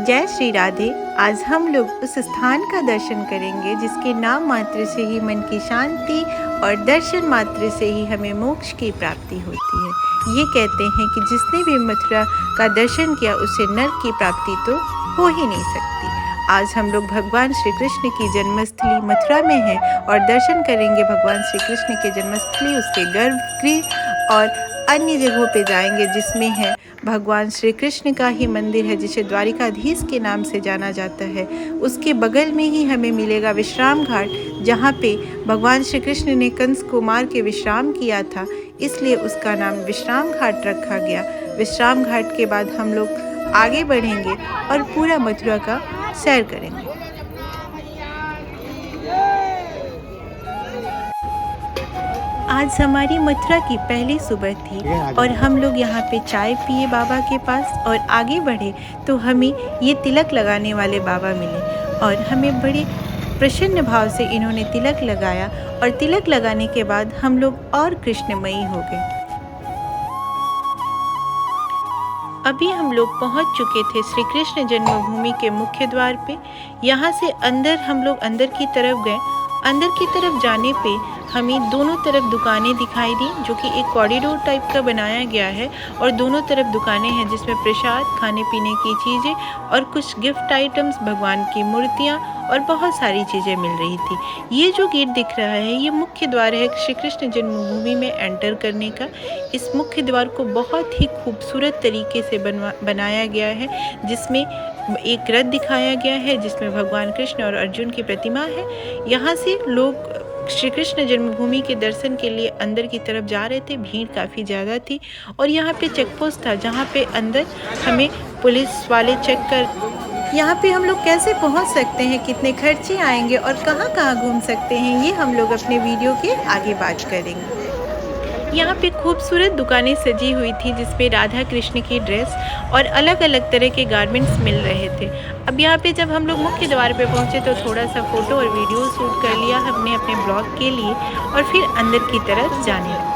जय श्री राधे। आज हम लोग उस स्थान का दर्शन करेंगे जिसके नाम मात्र से ही मन की शांति और दर्शन मात्र से ही हमें मोक्ष की प्राप्ति होती है। ये कहते हैं कि जिसने भी मथुरा का दर्शन किया उसे नरक की प्राप्ति तो हो ही नहीं सकती। आज हम लोग भगवान श्री कृष्ण की जन्मस्थली मथुरा में हैं और दर्शन करेंगे भगवान श्री कृष्ण के जन्मस्थली, उसके गर्भगृह और अन्य जगहों पे जाएंगे जिसमें है भगवान श्री कृष्ण का ही मंदिर है जिसे द्वारिकाधीश के नाम से जाना जाता है। उसके बगल में ही हमें मिलेगा विश्राम घाट, जहाँ पे भगवान श्री कृष्ण ने कंस को मार के विश्राम किया था, इसलिए उसका नाम विश्राम घाट रखा गया। विश्राम घाट के बाद हम लोग आगे बढ़ेंगे और पूरा मथुरा का सैर करेंगे। आज हमारी मथुरा की पहली सुबह थी और हम लोग यहाँ पे चाय पिए बाबा के पास और आगे बढ़े तो हमें ये तिलक लगाने वाले बाबा मिले और हमें बड़े प्रसन्न भाव से इन्होंने तिलक लगाया और तिलक लगाने के बाद हम लोग और कृष्णमयी हो गए। अभी हम लोग पहुँच चुके थे श्री कृष्ण जन्मभूमि के मुख्य द्वार पे। यहाँ से अंदर हम लोग अंदर की तरफ गए। अंदर की तरफ जाने पे हमें दोनों तरफ दुकानें दिखाई दी, जो कि एक कॉरिडोर टाइप का बनाया गया है और दोनों तरफ दुकानें हैं जिसमें प्रसाद, खाने पीने की चीज़ें और कुछ गिफ्ट आइटम्स, भगवान की मूर्तियाँ और बहुत सारी चीज़ें मिल रही थी। ये जो गेट दिख रहा है ये मुख्य द्वार है श्री कृष्ण जन्मभूमि में एंटर करने का। इस मुख्य द्वार को बहुत ही खूबसूरत तरीके से बनाया गया है, जिसमें एक रथ दिखाया गया है जिसमें भगवान कृष्ण और अर्जुन की प्रतिमा है। यहाँ से लोग श्री कृष्ण जन्मभूमि के दर्शन के लिए अंदर की तरफ जा रहे थे। भीड़ काफ़ी ज़्यादा थी और यहाँ पे चेक पोस्ट था जहाँ पे अंदर हमें पुलिस वाले चेक कर, यहाँ पे हम लोग कैसे पहुँच सकते हैं, कितने खर्चे आएंगे और कहाँ कहाँ घूम सकते हैं, ये हम लोग अपने वीडियो के आगे बात करेंगे। यहाँ पे खूबसूरत दुकानें सजी हुई थी जिसपे राधा कृष्ण की ड्रेस और अलग अलग तरह के गारमेंट्स मिल रहे थे। अब यहाँ पे जब हम लोग मुख्य द्वार पे पहुँचे तो थोड़ा सा फ़ोटो और वीडियो शूट कर लिया हमने अपने ब्लॉग के लिए और फिर अंदर की तरफ जाने लगे।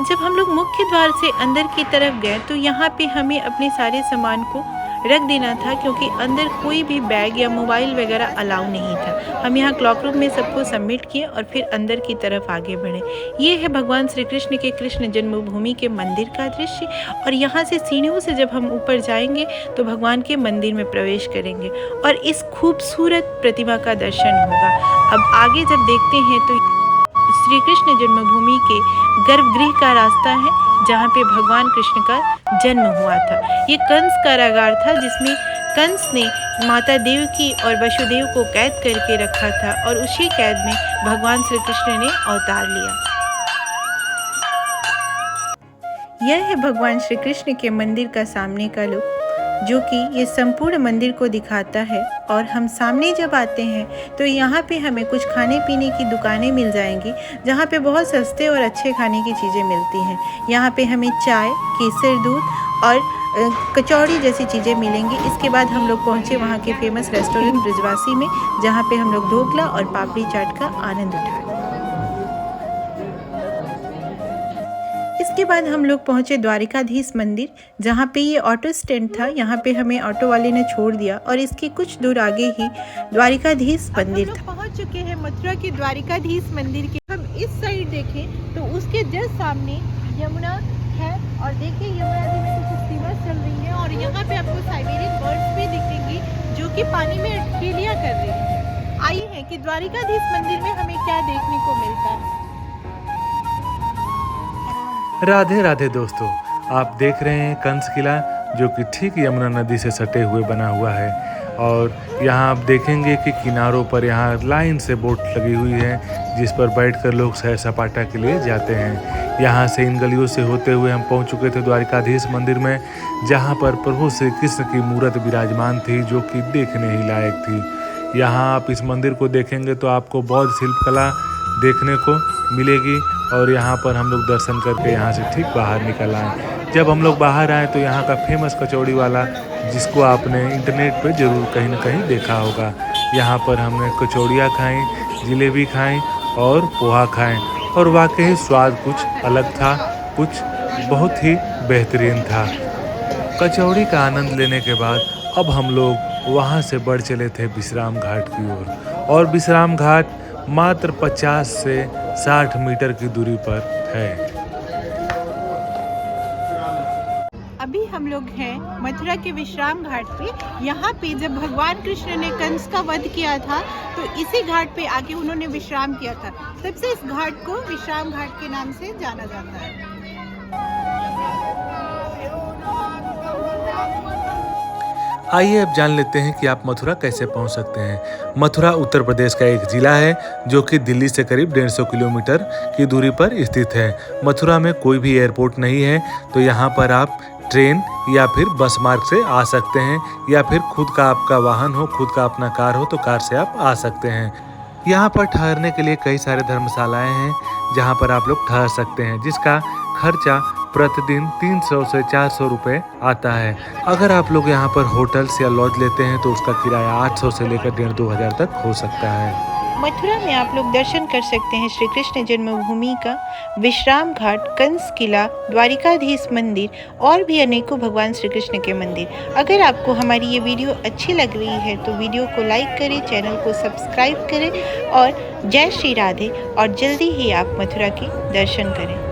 जब हम लोग मुख्य द्वार से अंदर की तरफ गए तो यहाँ पे हमें अपने सारे सामान को रख देना था, क्योंकि अंदर कोई भी बैग या मोबाइल वगैरह अलाउ नहीं था। हम यहाँ क्लॉक रूम में सबको सबमिट किए और फिर अंदर की तरफ आगे बढ़े। ये है भगवान श्री कृष्ण के कृष्ण जन्मभूमि के मंदिर का दृश्य और यहाँ से सीढ़ियों से जब हम ऊपर जाएंगे तो भगवान के मंदिर में प्रवेश करेंगे और इस खूबसूरत प्रतिमा का दर्शन होगा। अब आगे जब देखते हैं तो श्री कृष्ण जन्मभूमि के गर्भगृह का रास्ता है जहाँ पे भगवान कृष्ण का जन्म हुआ था। ये कंस कारागार था जिसमें कंस ने माता देवकी और वसुदेव को कैद करके रखा था और उसी कैद में भगवान श्री कृष्ण ने अवतार लिया। यह है भगवान श्री कृष्ण के मंदिर का सामने का लुक, जो कि ये संपूर्ण मंदिर को दिखाता है। और हम सामने जब आते हैं तो यहाँ पे हमें कुछ खाने पीने की दुकानें मिल जाएंगी जहाँ पे बहुत सस्ते और अच्छे खाने की चीज़ें मिलती हैं। यहाँ पे हमें चाय, केसर दूध और कचौड़ी जैसी चीज़ें मिलेंगी। इसके बाद हम लोग पहुँचे वहाँ के फेमस रेस्टोरेंट ब्रिजवासी में, जहाँ पे हम लोग ढोकला और पापड़ी चाट का आनंद उठाए। इसके बाद हम लोग पहुंचे द्वारिकाधीश मंदिर, जहां पे ये ऑटो स्टैंड था। यहाँ पे हमें ऑटो वाले ने छोड़ दिया और इसके कुछ दूर आगे ही द्वारिकाधीश मंदिर था। पहुंच चुके हैं मथुरा के द्वारिकाधीश मंदिर के। हम इस साइड देखें तो उसके जस्ट सामने यमुना है और देखिए यमुना नदी में कुछ स्टीमर्स चल रही हैं और यहाँ पे आपको साइबेरियन बर्ड्स भी दिखेंगी जो कि पानी में अटकेलियाँ कर रही हैं। आई है कि द्वारिकाधीश मंदिर में हमें क्या देखने को मिलता है। राधे राधे दोस्तों, आप देख रहे हैं कंस किला, जो कि ठीक यमुना नदी से सटे हुए बना हुआ है। और यहाँ आप देखेंगे कि किनारों पर यहाँ लाइन से बोट लगी हुई है जिस पर बैठकर लोग सैर सपाटा के लिए जाते हैं। यहाँ से इन गलियों से होते हुए हम पहुँच चुके थे द्वारिकाधीश मंदिर में, जहाँ पर प्रभु श्री कृष्ण की मूर्त विराजमान थी जो कि देखने ही लायक थी। यहाँ आप इस मंदिर को देखेंगे तो आपको बौद्ध शिल्पकला देखने को मिलेगी और यहाँ पर हम लोग दर्शन करके यहाँ से ठीक बाहर निकल आए। जब हम लोग बाहर आए तो यहाँ का फेमस कचौड़ी वाला, जिसको आपने इंटरनेट पे ज़रूर कहीं ना कहीं देखा होगा, यहाँ पर हमने कचौड़ियाँ खाई, जलेबी खाई और पोहा खाएं और वाकई स्वाद कुछ अलग था, कुछ बहुत ही बेहतरीन था। कचौड़ी का आनंद लेने के बाद अब हम लोग वहाँ से बढ़ चले थे विश्राम घाट की ओर और विश्राम घाट मात्र 50 से 60 मीटर की दूरी पर है। अभी हम लोग हैं मथुरा के विश्राम घाट पे। यहाँ पे जब भगवान कृष्ण ने कंस का वध किया था तो इसी घाट पे आके उन्होंने विश्राम किया था, तब से इस घाट को विश्राम घाट के नाम से जाना जाता है। आइए अब जान लेते हैं कि आप मथुरा कैसे पहुंच सकते हैं। मथुरा उत्तर प्रदेश का एक जिला है जो कि दिल्ली से करीब 150 किलोमीटर की दूरी पर स्थित है। मथुरा में कोई भी एयरपोर्ट नहीं है, तो यहाँ पर आप ट्रेन या फिर बस मार्ग से आ सकते हैं या फिर खुद का आपका वाहन हो, खुद का अपना कार हो तो कार से आप आ सकते हैं। यहाँ पर ठहरने के लिए कई सारे धर्मशालाएं हैं जहाँ पर आप लोग ठहर सकते हैं, जिसका खर्चा प्रतिदिन 300 से 400 रुपये आता है। अगर आप लोग यहाँ पर होटल्स या लॉज लेते हैं तो उसका किराया 800 से लेकर 1,500-2 हज़ार तक हो सकता है। मथुरा में आप लोग दर्शन कर सकते हैं श्री कृष्ण जन्मभूमि का, विश्राम घाट, कंस किला, द्वारिकाधीश मंदिर और भी अनेकों भगवान श्री कृष्ण के मंदिर। अगर आपको हमारी ये वीडियो अच्छी लग रही है तो वीडियो को लाइक करें, चैनल को सब्सक्राइब करें और जय श्री राधे। और जल्दी ही आप मथुरा के दर्शन करें।